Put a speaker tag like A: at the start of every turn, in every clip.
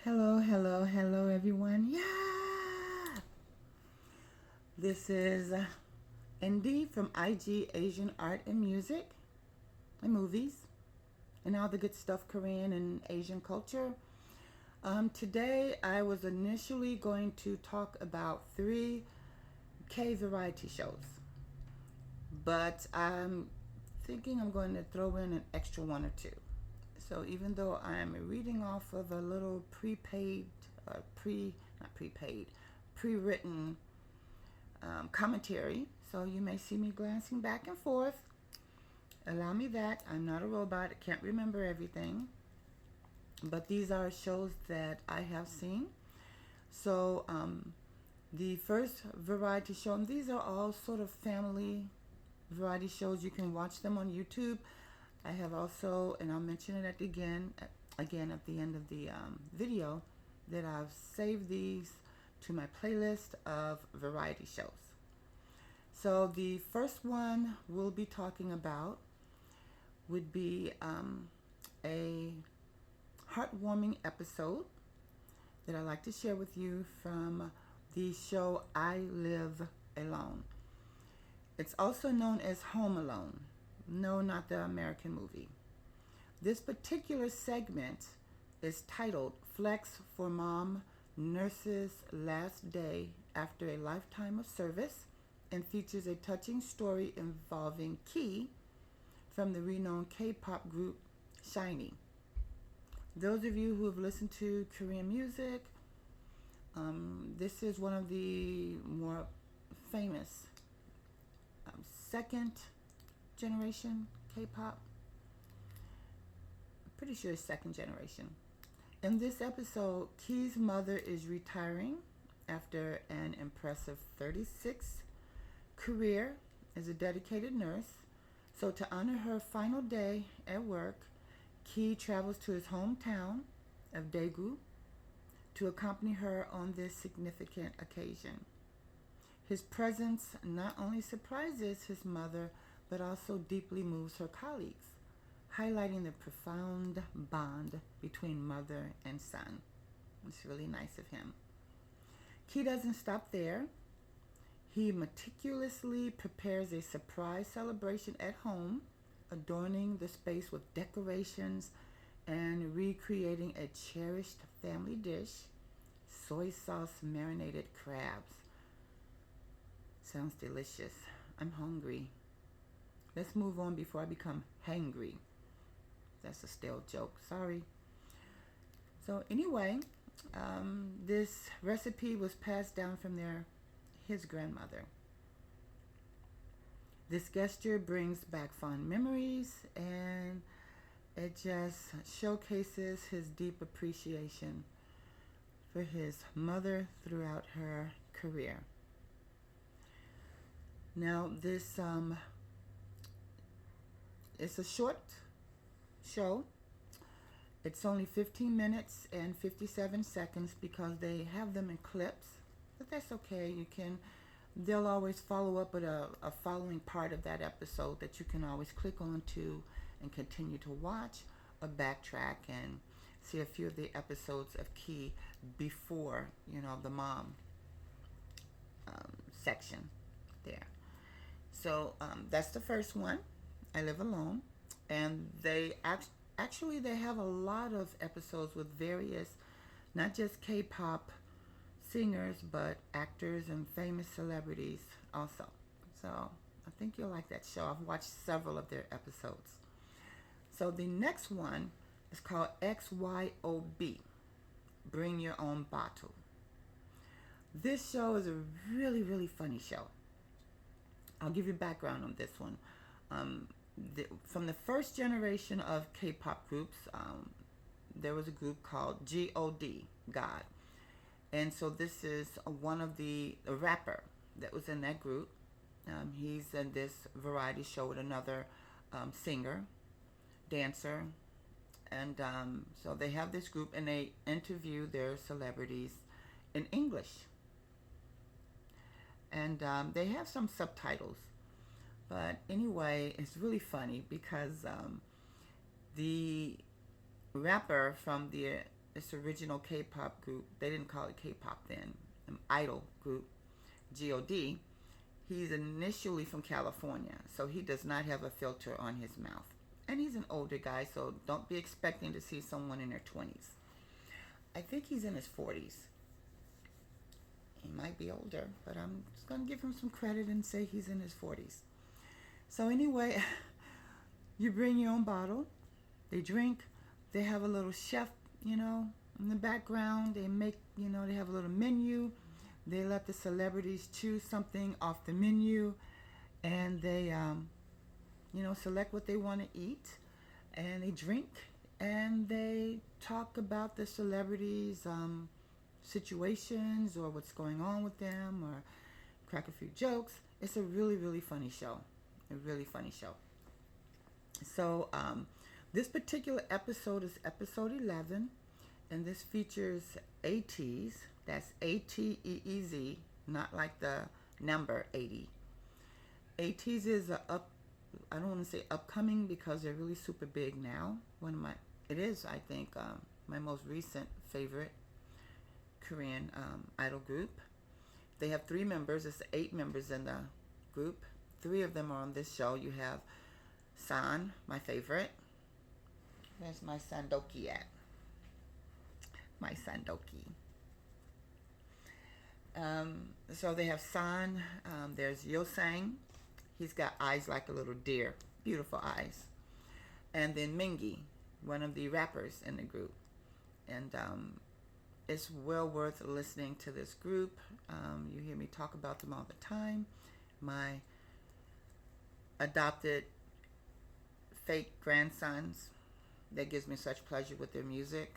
A: Hello, hello, hello, everyone. Yeah! This is ND from IG Asian Art and Music and Movies and all the good stuff Korean and Asian culture. Today, I was initially going to talk about 3K variety shows, but I'm thinking I'm going to throw in an extra one or two. So even though I'm reading off of a little prepaid, not prepaid, pre-written commentary, so you may see me glancing back and forth. Allow me that. I'm not a robot. I can't remember everything. But these are shows that I have seen. So the first variety show, and these are all sort of family variety shows. You can watch them on YouTube. I have also, and I'll mention it again at the end of the video, that I've saved these to my playlist of variety shows. So the first one we'll be talking about would be a heartwarming episode that I'd like to share with you from the show I Live Alone. It's also known as Home Alone. No, not the American movie. This particular segment is titled Flex for Mom Nurse's Last Day After a Lifetime of Service and features a touching story involving Key from the renowned K-pop group SHINee. Those of you who have listened to Korean music, this is one of the more famous second generation K-pop. I'm pretty sure it's second generation. In this episode, Key's mother is retiring after an impressive 36 career as a dedicated nurse. So to honor her final day at work, Key travels to his hometown of Daegu to accompany her on this significant occasion. His presence not only surprises his mother, but also deeply moves her colleagues, highlighting the profound bond between mother and son. It's really nice of him. Key doesn't stop there. He meticulously prepares a surprise celebration at home, adorning the space with decorations and recreating a cherished family dish, soy sauce marinated crabs. Sounds delicious. I'm hungry. Let's move on before I become hangry. That's a stale joke. Sorry. So anyway, this recipe was passed down from his grandmother. This gesture brings back fond memories, and it just showcases his deep appreciation for his mother throughout her career. Now, this it's a short show. It's only 15 minutes and 57 seconds because they have them in clips, but that's okay. They'll always follow up with a following part of that episode that you can always click on to and continue to watch or backtrack and see a few of the episodes of Key before, the mom section there. So that's the first one. I Live Alone, and they actually they have a lot of episodes with various, not just K-pop singers, but actors and famous celebrities also. So I think you'll like that show. I've watched several of their episodes. So the next one is called XYOB, Bring Your Own Bottle. This show is a really, really funny show. I'll give you background on this one. From the first generation of K-pop groups, there was a group called G.O.D, God. And so this is one of the rapper that was in that group. He's in this variety show with another singer, dancer. And so they have this group and they interview their celebrities in English. And they have some subtitles. But anyway, it's really funny because the rapper from the this original K-pop group. They didn't call it K-pop then. Idol group, God. He's initially from California, so he does not have a filter on his mouth. And he's an older guy, so don't be expecting to see someone in their 20s. I think he's in his 40s. He might be older, but I'm just going to give him some credit and say he's in his 40s. So anyway, you bring your own bottle. They drink. They have a little chef, in the background. They make, they have a little menu. They let the celebrities choose something off the menu, and they, select what they want to eat, and they drink, and they talk about the celebrities' situations or what's going on with them, or crack a few jokes. It's a really, really funny show. A really funny show. So this particular episode is episode 11, and this features ATEEZ. That's ATEEZ, not like the number 80. ATEEZ is I don't want to say upcoming because they're really super big now. It is, I think, my most recent favorite Korean idol group. They have 3 members. It's 8 members in the group. 3 of them are on this show. You have San, my favorite. Where's my Sandoki at? My Sandoki. So they have San. There's Yeosang. He's got eyes like a little deer. Beautiful eyes. And then Mingi, one of the rappers in the group. And it's well worth listening to this group. You hear me talk about them all the time. My adopted fake grandsons. That gives me such pleasure with their music.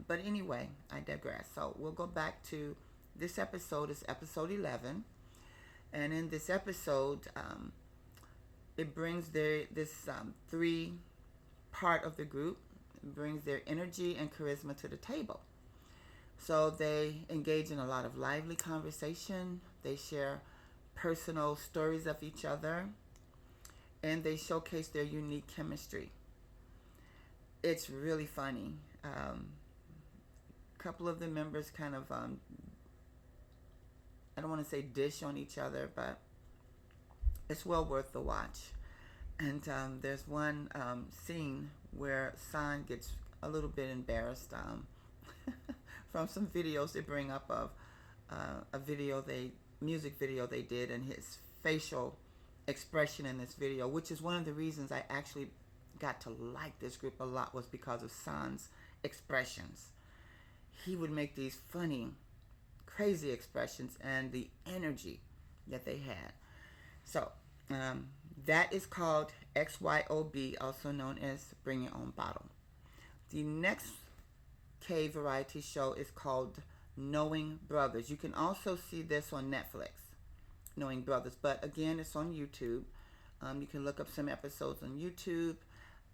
A: But anyway, I digress. So we'll go back to this episode. Is episode 11. And in this episode, it brings this 3 part of the group. It brings their energy and charisma to the table. So they engage in a lot of lively conversation. They share personal stories of each other. And they showcase their unique chemistry. It's really funny. A couple of the members kind of, I don't want to say dish on each other, but it's well worth the watch. And there's one scene where San gets a little bit embarrassed from some videos they bring up of music video they did, and his facial expression in this video, which is one of the reasons I actually got to like this group a lot, was because of San's expressions. He would make these funny, crazy expressions and the energy that they had. So that is called BYOB, also known as Bring Your Own Bottle. The next K variety show is called Knowing Brothers. You can also see this on Netflix, Knowing Brothers, but again, it's on YouTube. You can look up some episodes on YouTube.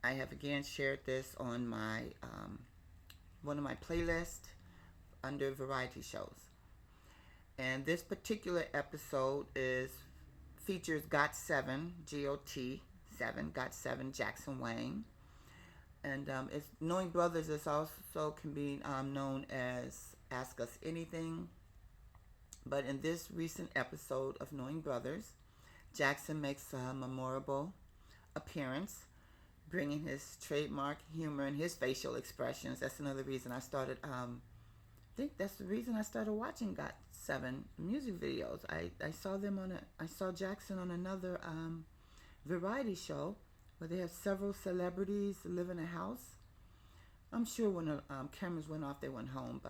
A: I have again shared this on my one of my playlists under variety shows. And this particular episode features GOT7, GOT7, GOT7, Jackson Wang. And it's Knowing Brothers is also can be known as Ask Us Anything. But in this recent episode of Knowing Brothers, Jackson makes a memorable appearance, bringing his trademark humor and his facial expressions. That's another reason I started, I think that's the reason I started watching GOT7 music videos. I saw them I saw Jackson on another variety show where they have several celebrities live in a house. I'm sure when the cameras went off, they went home,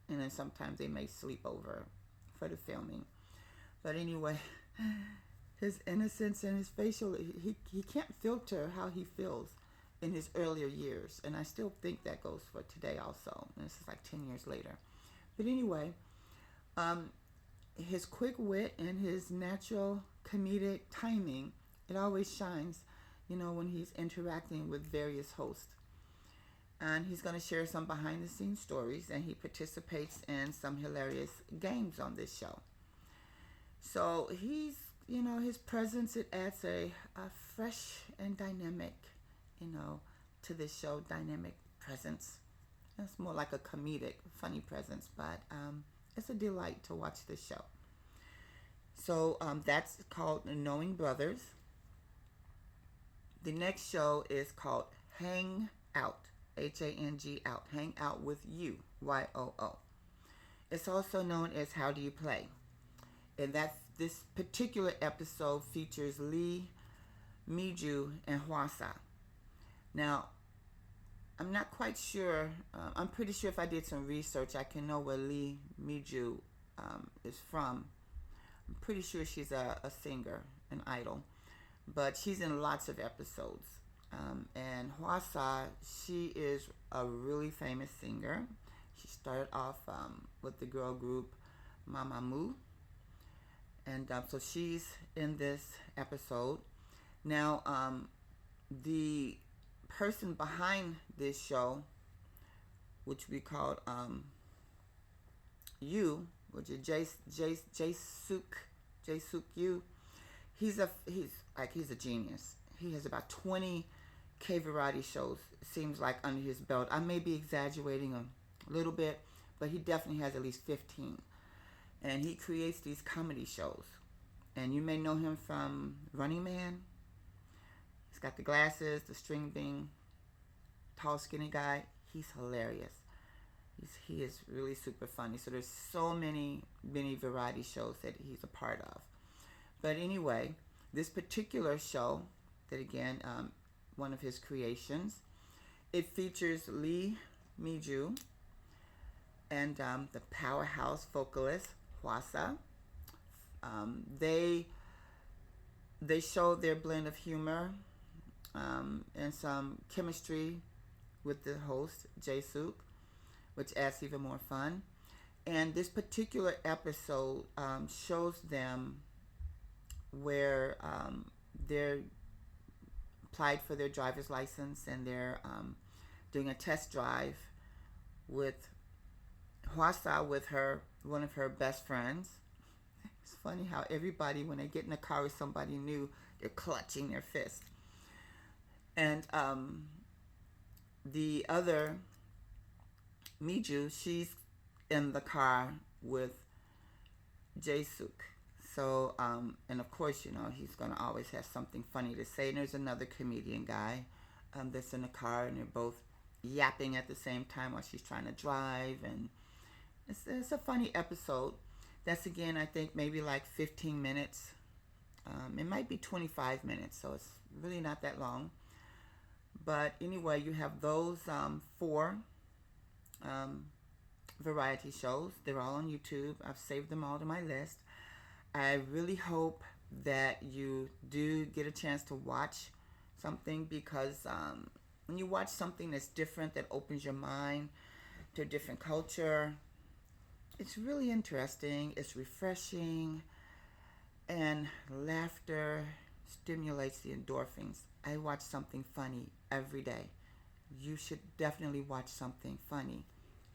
A: and then sometimes they may sleep over for the filming. But anyway, his innocence and his facial, he can't filter how he feels in his earlier years. And I still think that goes for today also. And this is like 10 years later. But anyway, his quick wit and his natural comedic timing, it always shines, when he's interacting with various hosts. And he's going to share some behind the scenes stories, and he participates in some hilarious games on this show. So he's, his presence, it adds a fresh and dynamic, to this show, dynamic presence It's more like a comedic, funny presence, but it's a delight to watch this show. So that's called Knowing Brothers. The next show is called Hang Out, Hang Out, Hang Out with You, YOO. It's also known as How Do You Play? And this particular episode features Lee Mi-joo and Hwasa. Now, I'm not quite sure. I'm pretty sure if I did some research, I can know where Lee Mi-joo is from. I'm pretty sure she's a singer, an idol. But she's in lots of episodes. And Hwasa, she is a really famous singer. She started off with the girl group Mamamoo. And so she's in this episode. Now, the person behind this show, which we called You, which is Jae-suk Yu, he's a genius. He has about 20 K variety shows, it seems like, under his belt. I may be exaggerating a little bit, but he definitely has at least 15. And he creates these comedy shows. And you may know him from Running Man. He's got the glasses, the string bean, tall, skinny guy. He's hilarious. He is really super funny. So there's so many variety shows that he's a part of. But anyway, this particular show, that again, one of his creations, it features Lee Mi-joo and the powerhouse vocalist Hwasa. They show their blend of humor and some chemistry with the host Jae-suk, which adds even more fun. And this particular episode shows them where they're applied for their driver's license, and they're doing a test drive with Hwasa with one of her best friends. It's funny how everybody, when they get in a car with somebody new, they're clutching their fist. And the other Mi-joo, she's in the car with Jae-suk. So, and of course, he's going to always have something funny to say. And there's another comedian guy that's in the car, and they're both yapping at the same time while she's trying to drive. And it's a funny episode. That's, again, I think maybe like 15 minutes. It might be 25 minutes, so it's really not that long. But anyway, you have those 4 variety shows. They're all on YouTube. I've saved them all to my list. I really hope that you do get a chance to watch something, because when you watch something that's different, that opens your mind to a different culture, it's really interesting. It's refreshing, and laughter stimulates the endorphins. I watch something funny every day. You should definitely watch something funny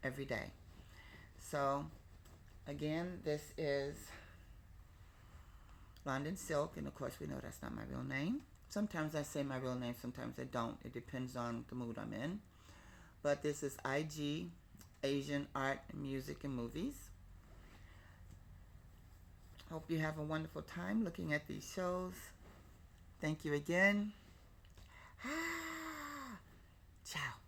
A: every day. So, again, this is London Silk, and of course we know that's not my real name. Sometimes I say my real name, sometimes I don't. It depends on the mood I'm in. But this is IG, Asian Art, Music, and Movies. Hope you have a wonderful time looking at these shows. Thank you again. Ciao.